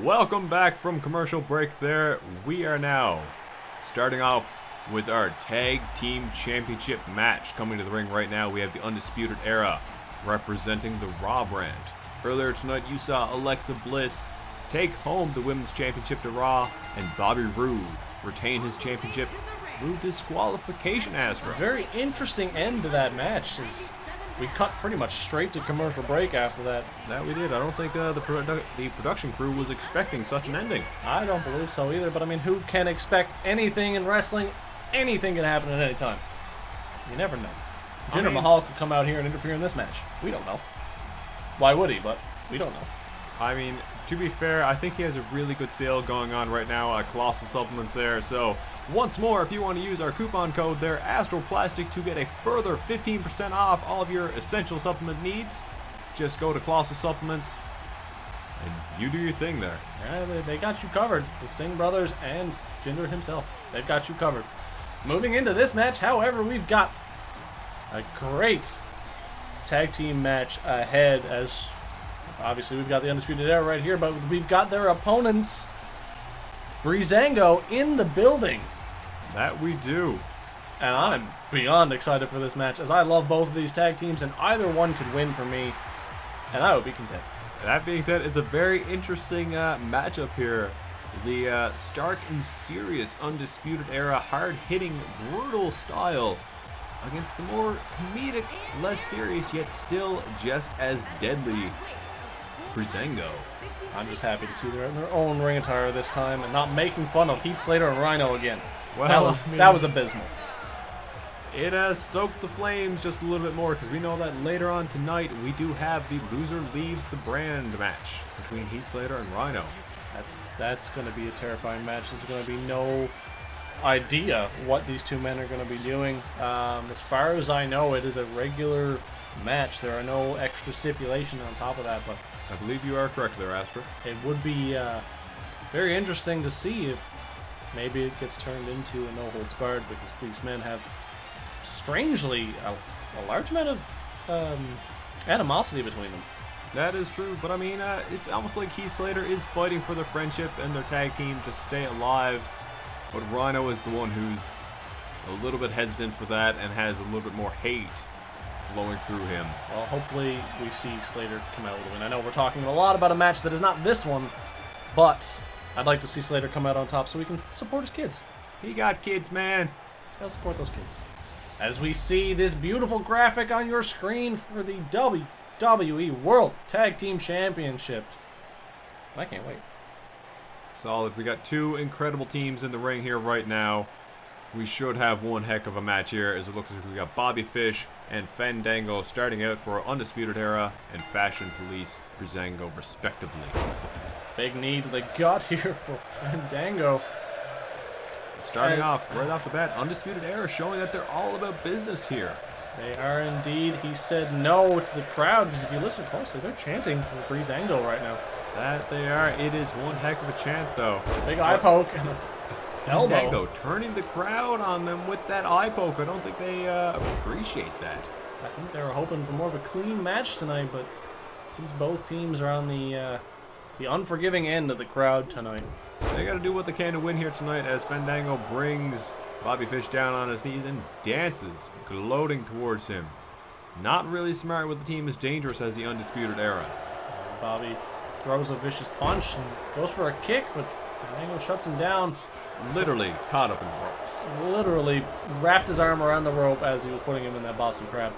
Welcome back from commercial break there. We are now starting off with our Tag Team Championship match. Coming to the ring right now, we have the Undisputed Era representing the Raw brand. Earlier tonight, you saw Alexa Bliss take home the Women's Championship to Raw, and Bobby Roode retain his championship through disqualification, Astra. Very interesting end to that match. We cut pretty much straight to commercial break after that. That we did. I don't think the production crew was expecting such an ending. I don't believe so either, but I mean, who can expect anything in wrestling? Anything can happen at any time. You never know. Jinder Mahal could come out here and interfere in this match. We don't know. Why would he? But we don't know. I mean, to be fair, I think he has a really good sale going on right now. Colossal Supplements there. So, once more, if you want to use our coupon code there, Astroplastic, to get a further 15% off all of your essential supplement needs, just go to Colossal Supplements and you do your thing there. Yeah, they got you covered. The Singh brothers and Jinder himself. They've got you covered. Moving into this match, however, we've got a great tag team match ahead, as obviously we've got the Undisputed Era right here, but we've got their opponents, Breezango, in the building. That we do. And I'm beyond excited for this match, as I love both of these tag teams, and either one could win for me, and I would be content. That being said, it's a very interesting matchup here. The stark and serious Undisputed Era, hard-hitting, brutal style against the more comedic, less serious, yet still just as deadly Breezango. I'm just happy to see they're in their own ring attire this time and not making fun of Heath Slater and Rhino again. Well, that was abysmal. It has stoked the flames just a little bit more, because we know that later on tonight we do have the loser leaves the brand match between Heath Slater and Rhino. That's going to be a terrifying match. There's going to be no idea what these two men are going to be doing. As far as I know, it is a regular match. There are no extra stipulations on top of that, but I believe you are correct there, Astra. It would be very interesting to see if maybe it gets turned into a no-holds-barred, because these men have, strangely, a large amount of animosity between them. That is true, but I mean, it's almost like Heath Slater is fighting for their friendship and their tag team to stay alive, but Rhino is the one who's a little bit hesitant for that and has a little bit more hate flowing through him. Well, hopefully we see Slater come out with a win. I know we're talking a lot about a match that is not this one, but I'd like to see Slater come out on top so we can support his kids. He got kids, man. He's got to support those kids. As we see this beautiful graphic on your screen for the WWE World Tag Team Championship. I can't wait. Solid. We got two incredible teams in the ring here right now. We should have one heck of a match here, as it looks like we got Bobby Fish and Fandango starting out for Undisputed Era and Fashion Police Breezango, respectively. Big knee to the gut here for Fandango. Starting off right off the bat, Undisputed Era showing that they're all about business here. They are indeed. He said no to the crowd, because if you listen closely, they're chanting for Breezango right now. That they are. It is one heck of a chant, though. Big eye poke and a elbow. Fandango turning the crowd on them with that eye poke. I don't think they appreciate that. I think they were hoping for more of a clean match tonight, but it seems both teams are on the unforgiving end of the crowd tonight. They got to do what they can to win here tonight, as Fandango brings Bobby Fish down on his knees and dances, gloating towards him. Not really smart with the team as dangerous as the Undisputed Era. Bobby throws a vicious punch and goes for a kick, but Fandango shuts him down. Literally caught up in the ropes. Literally wrapped his arm around the rope as he was putting him in that Boston Crab.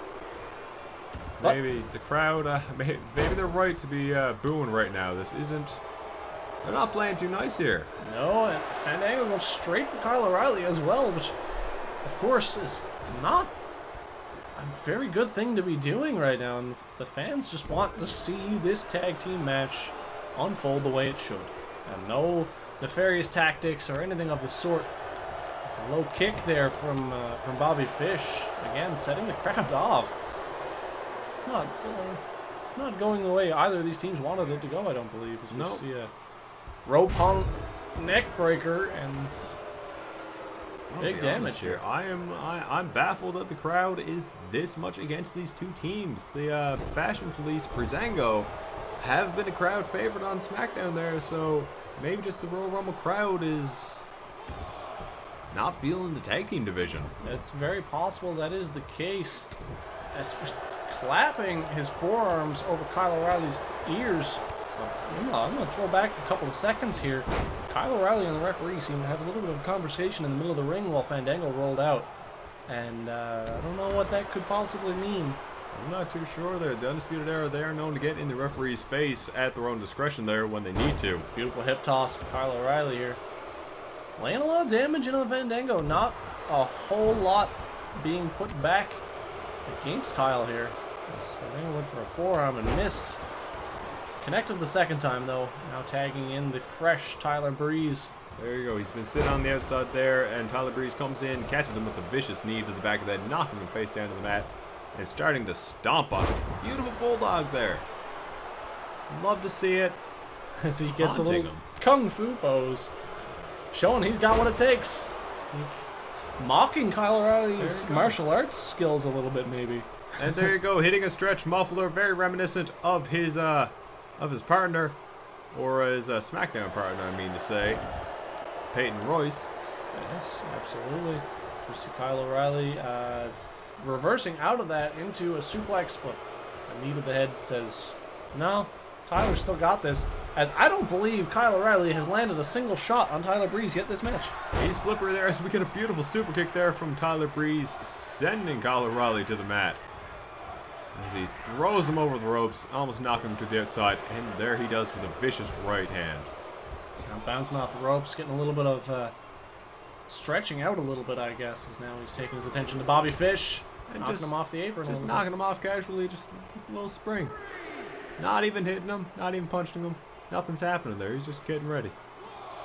Maybe the crowd, maybe they're right to be booing right now. They're not playing too nice here. No, and Fandango goes straight for Kyle O'Reilly as well, which, of course, is not a very good thing to be doing right now. And the fans just want to see this tag team match unfold the way it should. And no nefarious tactics or anything of the sort. It's a low kick there from Bobby Fish, again setting the crowd off. It's not going the way either of these teams wanted it to go, I don't believe. As we see a rope hung neck breaker and big damage here. I'm baffled that the crowd is this much against these two teams. The Fashion Police Breezango have been a crowd favorite on SmackDown there, so maybe just the Royal Rumble crowd is not feeling the tag team division. It's very possible that is the case. As clapping his forearms over Kyle O'Reilly's ears. I'm going to throw back a couple of seconds here. Kyle O'Reilly and the referee seemed to have a little bit of a conversation in the middle of the ring while Fandango rolled out. And I don't know what that could possibly mean. I'm not too sure there. The Undisputed Era, they are known to get in the referee's face at their own discretion there when they need to. Beautiful hip toss from Kyle O'Reilly here. Laying a lot of damage in on Fandango. Not a whole lot being put back against Kyle here. Fandango went for a forearm and missed. Connected the second time though. Now tagging in the fresh Tyler Breeze. There you go. He's been sitting on the outside there, and Tyler Breeze comes in, catches him with a vicious knee to the back of the head, knocking him face down to the mat, and starting to stomp on him. Beautiful bulldog there. Love to see it. As he gets a little kung fu pose, showing he's got what it takes. Mocking Kyle O'Reilly's martial arts skills a little bit, maybe. And there you go, hitting a stretch muffler, very reminiscent of his partner, or his SmackDown partner, I mean to say, Peyton Royce. Yes, absolutely. Just see Kyle O'Reilly reversing out of that into a suplex, but a knee to the head says, no, Tyler still got this. As I don't believe Kyle O'Reilly has landed a single shot on Tyler Breeze yet this match. He's slippery there as we get a beautiful super kick there from Tyler Breeze, sending Kyle O'Reilly to the mat. As he throws him over the ropes, almost knocking him to the outside, and there he does with a vicious right hand. Now bouncing off the ropes, getting a little bit of stretching out a little bit, I guess, as now he's taking his attention to Bobby Fish, and knocking him off the apron. Just knocking him off casually, just with a little spring. Not even hitting him, not even punching him. Nothing's happening there. He's just getting ready.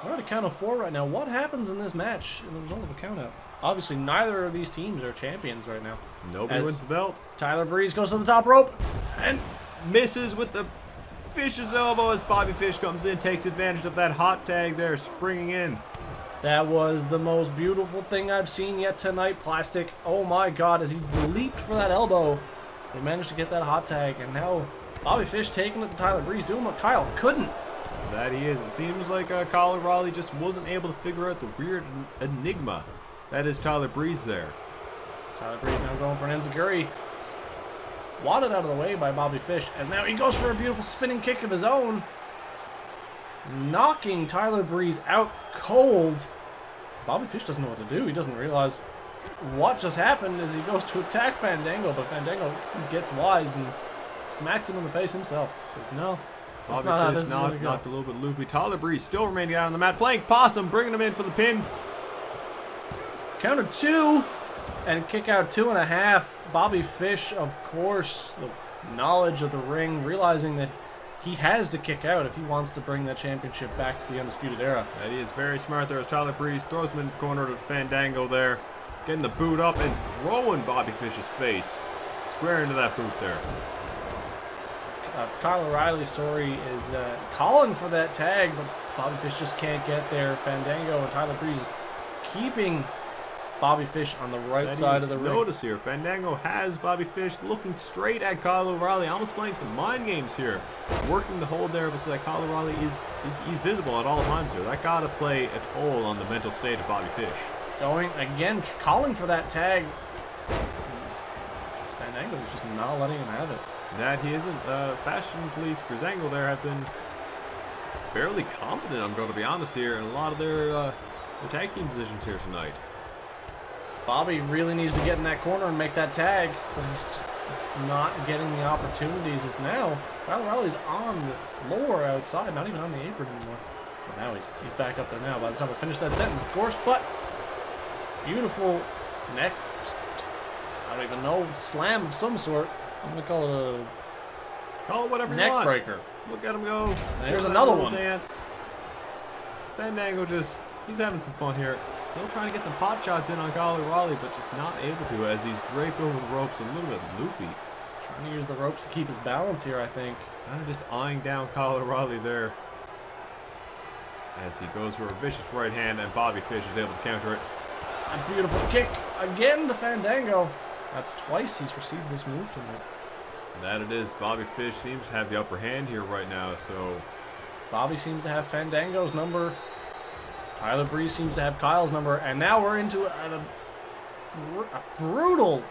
We're at a count of 4 right now. What happens in this match in the result of a count out? Obviously, neither of these teams are champions right now. Nobody wins the belt. Tyler Breeze goes to the top rope and misses with the vicious elbow as Bobby Fish comes in, takes advantage of that hot tag there, springing in. That was the most beautiful thing I've seen yet tonight, Plastic. Oh my God, as he leaped for that elbow, they managed to get that hot tag, and now Bobby Fish taking it to Tyler Breeze, doing what Kyle couldn't. That he is. It seems like Kyle O'Reilly just wasn't able to figure out the weird enigma that is Tyler Breeze there. Tyler Breeze now going for an enziguri, swatted out of the way by Bobby Fish, as now he goes for a beautiful spinning kick of his own, knocking Tyler Breeze out cold. Bobby Fish doesn't know what to do. He doesn't realize what just happened as he goes to attack Fandango, but Fandango gets wise and smacks him in the face himself. Says, no, that's not how this is going to go. Knocked a little bit loopy. Tyler Breeze still remaining out on the mat, playing possum, bringing him in for the pin. Count of 2 and kick out 2.5. Bobby Fish, of course, the knowledge of the ring, realizing that he has to kick out if he wants to bring that championship back to the Undisputed Era. And he is very smart there as Tyler Breeze throws him into the corner to Fandango there, getting the boot up and throwing Bobby Fish's face square into that boot there. Kyle O'Reilly's story is calling for that tag, but Bobby Fish just can't get there. Fandango and Tyler Breeze keeping Bobby Fish on the right side of the ring. Notice here, Fandango has Bobby Fish looking straight at Kyle O'Reilly, almost playing some mind games here, working the hold there, but so that Kyle O'Reilly he's visible at all times here. That got to play a toll on the mental state of Bobby Fish. Going again, calling for that tag. Fandango is just not letting him have it. That he isn't. Fashion Police Breezango there have been fairly competent, I'm going to be honest here, in a lot of their tag team positions here tonight. Bobby really needs to get in that corner and make that tag, but he's not getting the opportunities as now Kyle O'Reilly's on the floor outside, not even on the apron anymore. But now he's back up there now by the time I finish that sentence, of course, but beautiful neck, I don't even know, slam of some sort. I'm going to call it whatever you want. Neck breaker. Look at him go. There's another one. Dance. Fandango he's having some fun here. Still trying to get some pot shots in on Kyle O'Reilly, but just not able to as he's draped over the ropes a little bit loopy. Trying to use the ropes to keep his balance here, I think. Kind of just eyeing down Kyle O'Reilly there as he goes for a vicious right hand, and Bobby Fish is able to counter it. A beautiful kick again to Fandango. That's twice he's received this move tonight. That it is. Bobby Fish seems to have the upper hand here right now, so... Bobby seems to have Fandango's number. Tyler Breeze seems to have Kyle's number. And now we're into a brutal,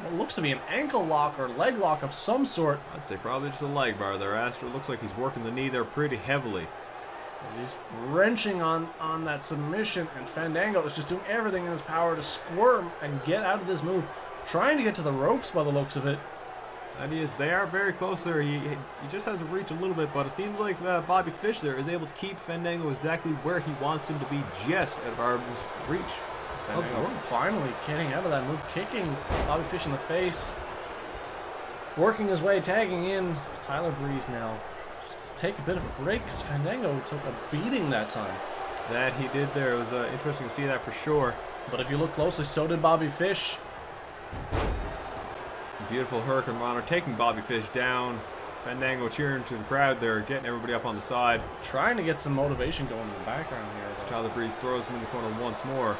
what looks to be an ankle lock or leg lock of some sort. I'd say probably just a leg bar there. Astor looks like he's working the knee there pretty heavily. He's wrenching on that submission, and Fandango is just doing everything in his power to squirm and get out of this move. Trying to get to the ropes by the looks of it. And he is. They are very close there. He just has to reach a little bit, but it seems like Bobby Fish there is able to keep Fandango exactly where he wants him to be, just out of arm's reach. Fandango finally getting out of that move, kicking Bobby Fish in the face. Working his way, tagging in Tyler Breeze now. Just to take a bit of a break, because Fandango took a beating that time. That he did there. It was interesting to see that for sure. But if you look closely, so did Bobby Fish. Beautiful Hurricane Runner taking Bobby Fish down. Fandango cheering to the crowd there, getting everybody up on the side. Trying to get some motivation going in the background here. As Tyler Breeze throws him in the corner once more.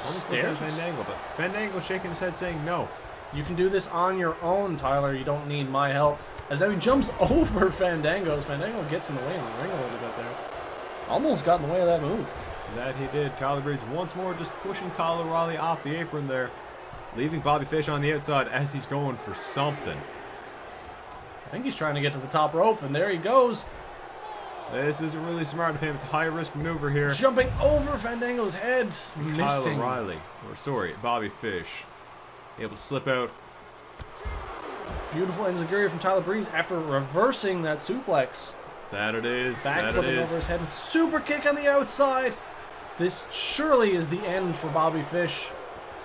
Almost stares Fandango, but Fandango shaking his head saying no. You can do this on your own, Tyler. You don't need my help. As now he jumps over Fandango. As Fandango gets in the way in the ring a little bit there. Almost got in the way of that move. That he did. Tyler Breeze once more just pushing Kyle O'Reilly off the apron there. Leaving Bobby Fish on the outside as he's going for something. I think he's trying to get to the top rope, and there he goes. This isn't really smart of him. It's a high-risk maneuver here. Jumping over Fandango's head. Kyle Missing. O'Reilly. Or, sorry, Bobby Fish. Able to slip out. Beautiful enziguri from Tyler Breeze after reversing that suplex. That it is. Back flipping over his head. And super kick on the outside. This surely is the end for Bobby Fish.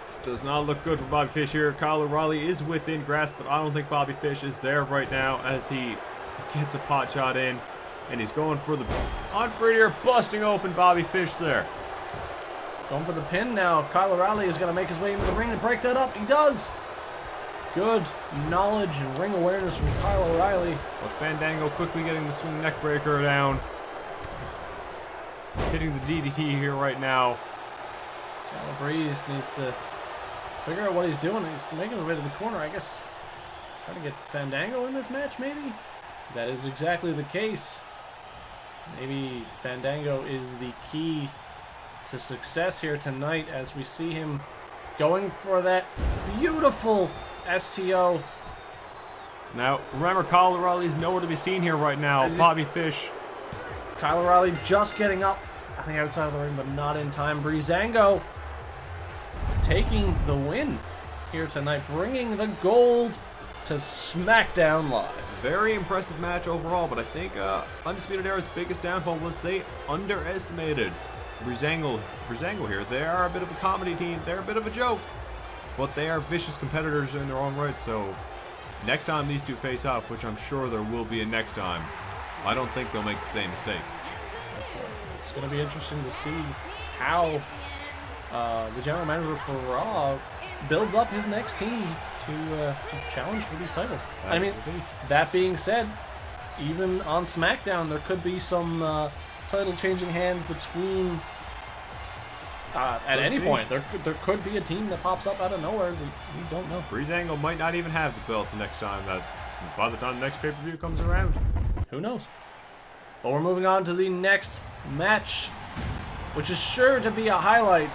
This does not look good for Bobby Fish here. Kyle O'Reilly is within grasp, but I don't think Bobby Fish is there right now as he gets a pot shot in. And he's going for the unprettier, busting open Bobby Fish there. Going for the pin now. Kyle O'Reilly is going to make his way into the ring and break that up. He does. Good knowledge and ring awareness from Kyle O'Reilly. But Fandango quickly getting the swing neck breaker down. Hitting the DDT here right now. Tyler Breeze needs to figure out what he's doing. He's making his way to the corner, I guess. Trying to get Fandango in this match, maybe? That is exactly the case. Maybe Fandango is the key to success here tonight as we see him going for that beautiful STO. Now, remember, Kyle O'Reilly is nowhere to be seen here right now. Bobby Fish. Kyle O'Reilly just getting up, I think outside of the ring, but not in time. Breezango taking the win here tonight, bringing the gold to Smackdown Live. Very impressive match overall, but I think Undisputed Era's biggest downfall was they underestimated Breezango here. They are a bit of a comedy team. They're a bit of a joke, but they are vicious competitors in their own right. So next time these two face off, which I'm sure there will be a next time, I don't think they'll make the same mistake. It's going to be interesting to see how the general manager for Raw builds up his next team to challenge for these titles. I mean, that being said, even on SmackDown, there could be some title changing hands between at any point. There could be a team that pops up out of nowhere. We don't know. Breezango might not even have the belt the next time. By the time the next pay-per-view comes around, who knows? But we're moving on to the next match, which is sure to be a highlight.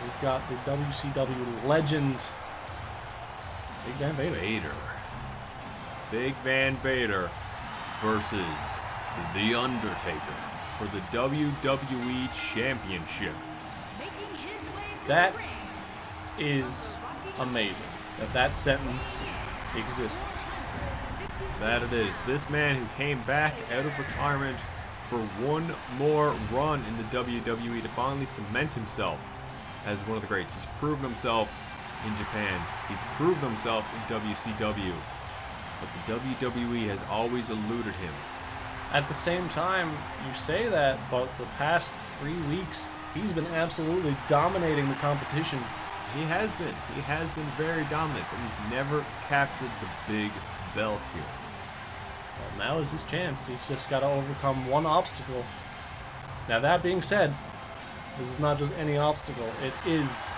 We've got the WCW legend, Big Van Vader. Big Van Vader versus The Undertaker for the WWE Championship. That is amazing that sentence exists. That it is. This man who came back out of retirement for one more run in the WWE to finally cement himself as one of the greats. He's proven himself in Japan. He's proven himself in WCW. But the WWE has always eluded him. At the same time, you say that, but the past 3 weeks, he's been absolutely dominating the competition. He has been. He has been very dominant, but he's never captured the big belt here. Well, now is his chance. He's just got to overcome one obstacle. Now, that being said, this is not just any obstacle. It is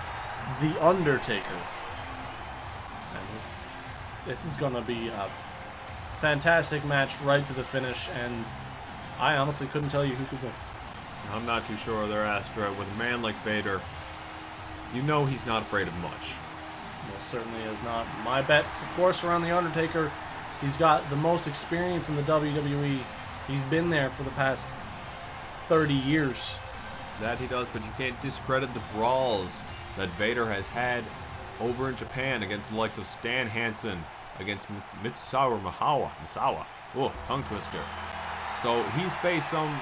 The Undertaker. And This is going to be a fantastic match right to the finish, and I honestly couldn't tell you who could win. I'm not too sure there, Astra. With a man like Vader, you know he's not afraid of much. Most certainly is not. My bets, of course, are on The Undertaker. He's got the most experience in the WWE. He's been there for the past 30 years. That he does, but you can't discredit the brawls that Vader has had over in Japan against the likes of Stan Hansen, against Mitsusawa Misawa. Oh, tongue twister. So he's faced some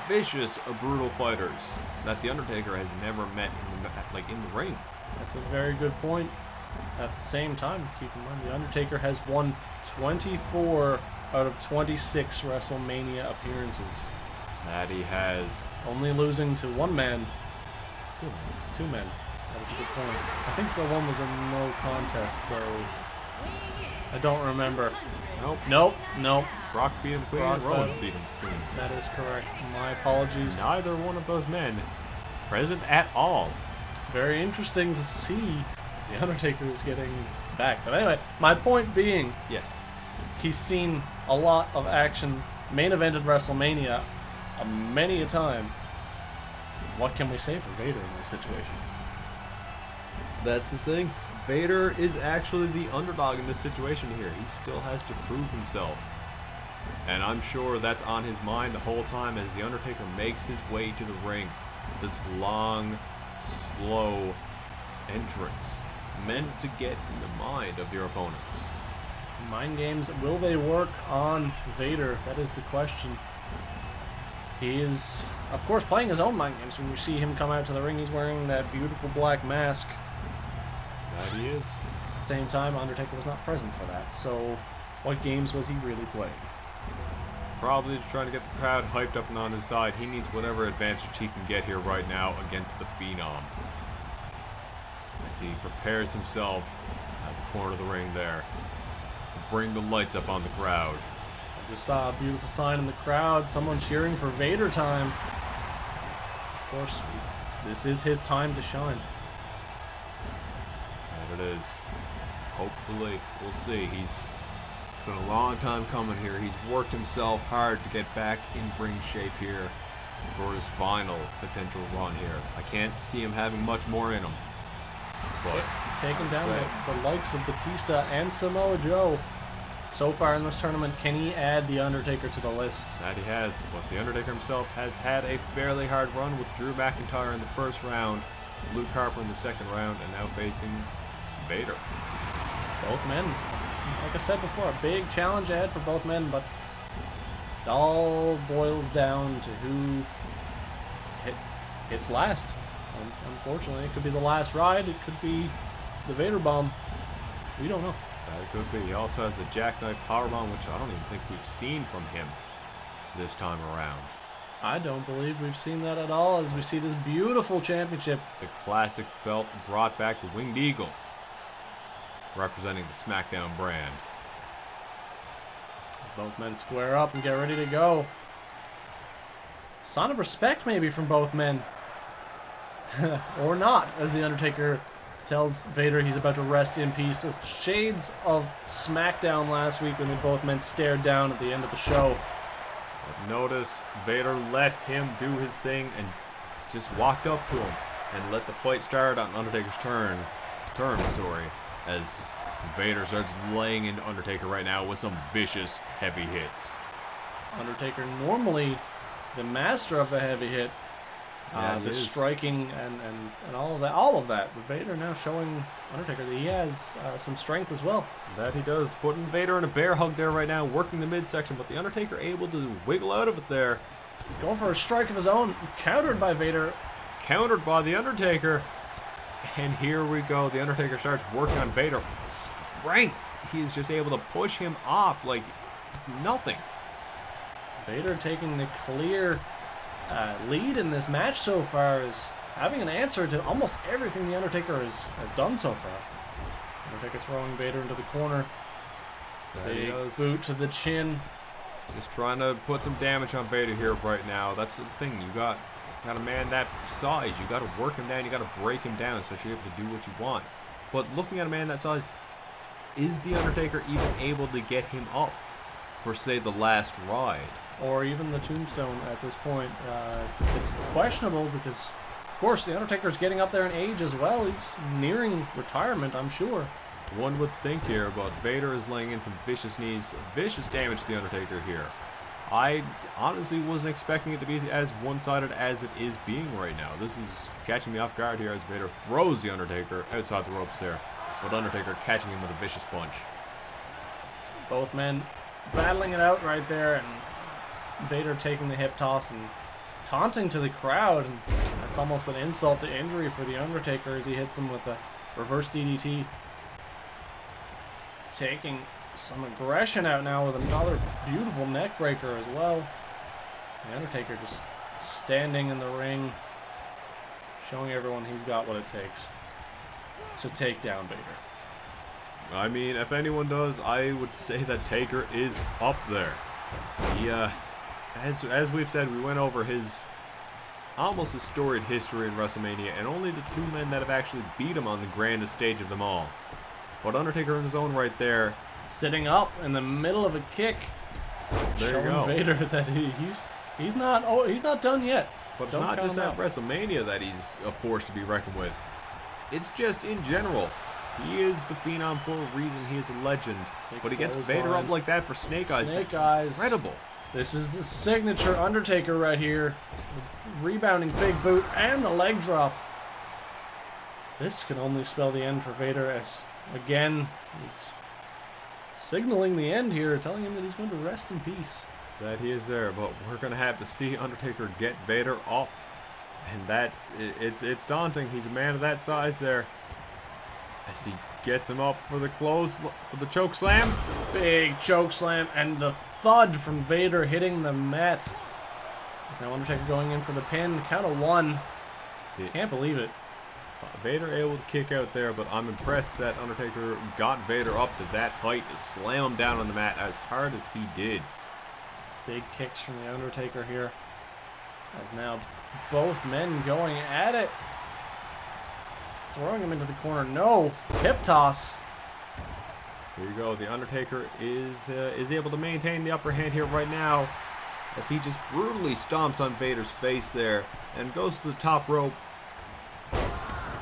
vicious, brutal fighters that The Undertaker has never met in the ring. That's a very good point. At the same time, keep in mind, The Undertaker has won 24 out of 26 WrestleMania appearances. That he has. Only losing to one man. Two men. That is a good point. I think the one was a no contest, though. I don't remember. Nope. Brock beat him clean, Rowan beat him clean. That is correct. My apologies. Neither one of those men present at all. Very interesting to see The Undertaker is getting back. But anyway, my point being, yes, he's seen a lot of action, main evented WrestleMania many a time. What can we say for Vader in this situation? That's the thing. Vader is actually the underdog in this situation here. He still has to prove himself. And I'm sure that's on his mind the whole time as The Undertaker makes his way to the ring. This long, slow entrance meant to get in the mind of your opponents. Mind games, will they work on Vader? That is the question. He is, of course, playing his own mind games. When you see him come out to the ring, he's wearing that beautiful black mask. That he is. At the same time, Undertaker was not present for that. So, what games was he really playing? Probably just trying to get the crowd hyped up and on his side. He needs whatever advantage he can get here right now against the Phenom. As he prepares himself at the corner of the ring there to bring the lights up on the crowd. I just saw a beautiful sign in the crowd. Someone cheering for Vader time. Of course, this is his time to shine. That it is. Hopefully, we'll see. It's been a long time coming here. He's worked himself hard to get back in ring shape here for his final potential run here. I can't see him having much more in him. But taking down the likes of Batista and Samoa Joe. So far in this tournament, can he add The Undertaker to the list? That he has, but The Undertaker himself has had a fairly hard run with Drew McIntyre in the first round, Luke Harper in the second round, and now facing Vader. Both men, like I said before, a big challenge ahead for both men, but it all boils down to who hits last. Unfortunately, it could be the last ride, it could be the Vader bomb. We don't know. That could be. He also has the jackknife powerbomb, which I don't even think we've seen from him this time around. I don't believe we've seen that at all as we see this beautiful championship. The classic belt brought back the Winged Eagle, representing the Smackdown brand. Both men square up and get ready to go. Sign of respect maybe from both men. Or not, as The Undertaker tells Vader he's about to rest in peace. Shades of SmackDown last week when they both men stared down at the end of the show. But notice Vader let him do his thing and just walked up to him and let the fight start on Undertaker's turn, as Vader starts laying into Undertaker right now with some vicious heavy hits. Undertaker normally the master of the heavy hit. The striking and all of that. But Vader now showing Undertaker that he has some strength as well. That he does. Putting Vader in a bear hug there right now, working the midsection, but the Undertaker able to wiggle out of it there. Going for a strike of his own, countered by Vader. Countered by the Undertaker. And here we go. The Undertaker starts working on Vader. Strength. He is just able to push him off like it's nothing. Vader taking the clear lead in this match so far, is having an answer to almost everything the Undertaker has done so far. Undertaker throwing Vader into the corner. Big boot to the chin. Just trying to put some damage on Vader here right now. That's the thing. You got a man that size. You got to work him down. You got to break him down so you're able to do what you want. But looking at a man that size, is The Undertaker even able to get him up for, say, the last ride? Or even the tombstone at this point. It's questionable because, of course, The Undertaker's getting up there in age as well. He's nearing retirement, I'm sure. One would think here, but Vader is laying in some vicious knees, vicious damage to The Undertaker here. I honestly wasn't expecting it to be as one-sided as it is being right now. This is catching me off guard here as Vader throws The Undertaker outside the ropes there, but Undertaker catching him with a vicious punch. Both men battling it out right there, and Vader taking the hip toss and taunting to the crowd. And that's almost an insult to injury for The Undertaker as he hits him with a reverse DDT. Taking some aggression out now with another beautiful neck breaker as well. The Undertaker just standing in the ring, showing everyone he's got what it takes to take down Vader. I mean, if anyone does, I would say that Taker is up there. He, as we've said, we went over his almost his storied history in WrestleMania, and only the two men that have actually beat him on the grandest stage of them all. But Undertaker in his own right there, sitting up in the middle of a kick, there you showing go. Vader that he's not done yet. But it's not just at WrestleMania that he's a force to be reckoned with. It's just in general. He is the Phenom for a reason. He is a legend. But he gets Vader up like that for Snake Eyes. Snake Eyes. Incredible. This is the signature Undertaker right here. Rebounding big boot and the leg drop. This can only spell the end for Vader as, again, he's signaling the end here, telling him that he's going to rest in peace. That he is there, but we're going to have to see Undertaker get Vader up. And it's daunting. He's a man of that size there. As he gets him up for the choke slam. Big choke slam and the thud from Vader hitting the mat. Is now Undertaker going in for the pin. Count of one. Can't believe it. Vader able to kick out there, but I'm impressed that Undertaker got Vader up to that height to slam him down on the mat as hard as he did. Big kicks from the Undertaker here. As now both men going at it. Throwing him into the corner. No. Hip toss. Here you go. The Undertaker is able to maintain the upper hand here right now as he just brutally stomps on Vader's face there and goes to the top rope.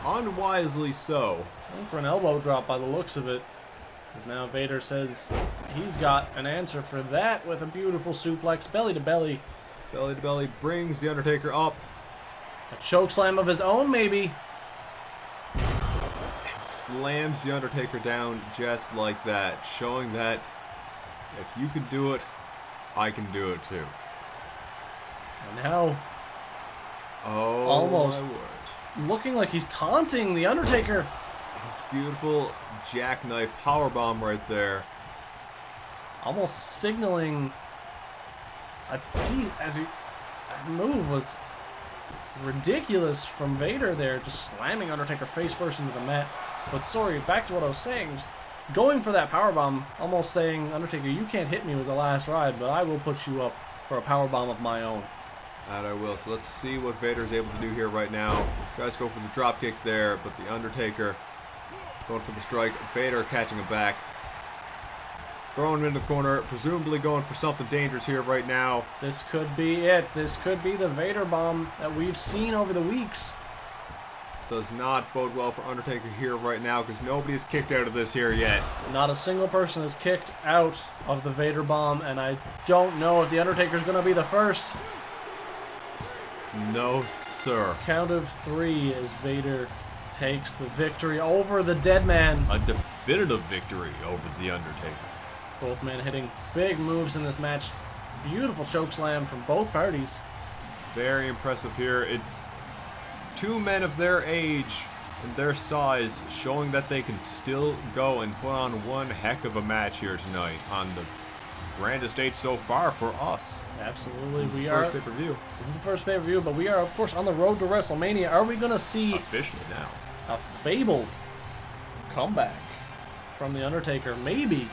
Unwisely so. Going for an elbow drop by the looks of it. As now Vader says he's got an answer for that with a beautiful suplex. Belly to belly. Belly to belly brings the Undertaker up. A choke slam of his own maybe. And slams the Undertaker down just like that. Showing that if you can do it, I can do it too. And now almost looking like he's taunting the Undertaker. His beautiful jackknife powerbomb right there. Almost signaling a tease as that move was ridiculous from Vader there, just slamming Undertaker face first into the mat. But sorry, back to what I was saying. Just going for that powerbomb, almost saying, Undertaker, you can't hit me with the last ride, but I will put you up for a powerbomb of my own. That I will. So let's see what Vader's able to do here right now. Tries to go for the drop kick there, but the Undertaker going for the strike. Vader catching him back. Throwing him into the corner, presumably going for something dangerous here right now. This could be it. This could be the Vader bomb that we've seen over the weeks. Does not bode well for Undertaker here right now because nobody is kicked out of this here yet. Not a single person is kicked out of the Vader bomb, and I don't know if the Undertaker's going to be the first. No, sir. Count of three as Vader takes the victory over the dead man. A definitive victory over the Undertaker. Both men hitting big moves in this match. Beautiful choke slam from both parties. Very impressive here. It's two men of their age and their size showing that they can still go and put on one heck of a match here tonight on the grandest stage so far for us. Absolutely. This is we the are. First pay-per-view. This is the first pay-per-view, but we are, of course, on the road to WrestleMania. Are we going to see officially now a fabled comeback from the Undertaker? Maybe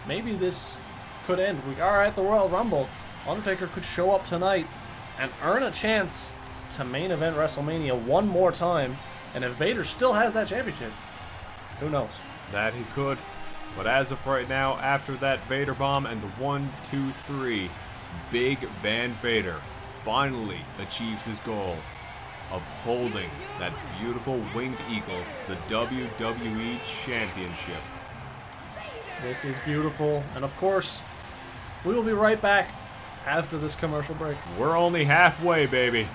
this could end. We are at the Royal Rumble. Undertaker could show up tonight and earn a chance to main event WrestleMania one more time. And if Vader still has that championship, who knows? that he could. But as of right now, after that Vader bomb and the 1, 2, 3, Big Van Vader finally achieves his goal of holding that beautiful winged eagle, the WWE Championship. This is beautiful. And of course, we will be right back after this commercial break. We're only halfway, baby.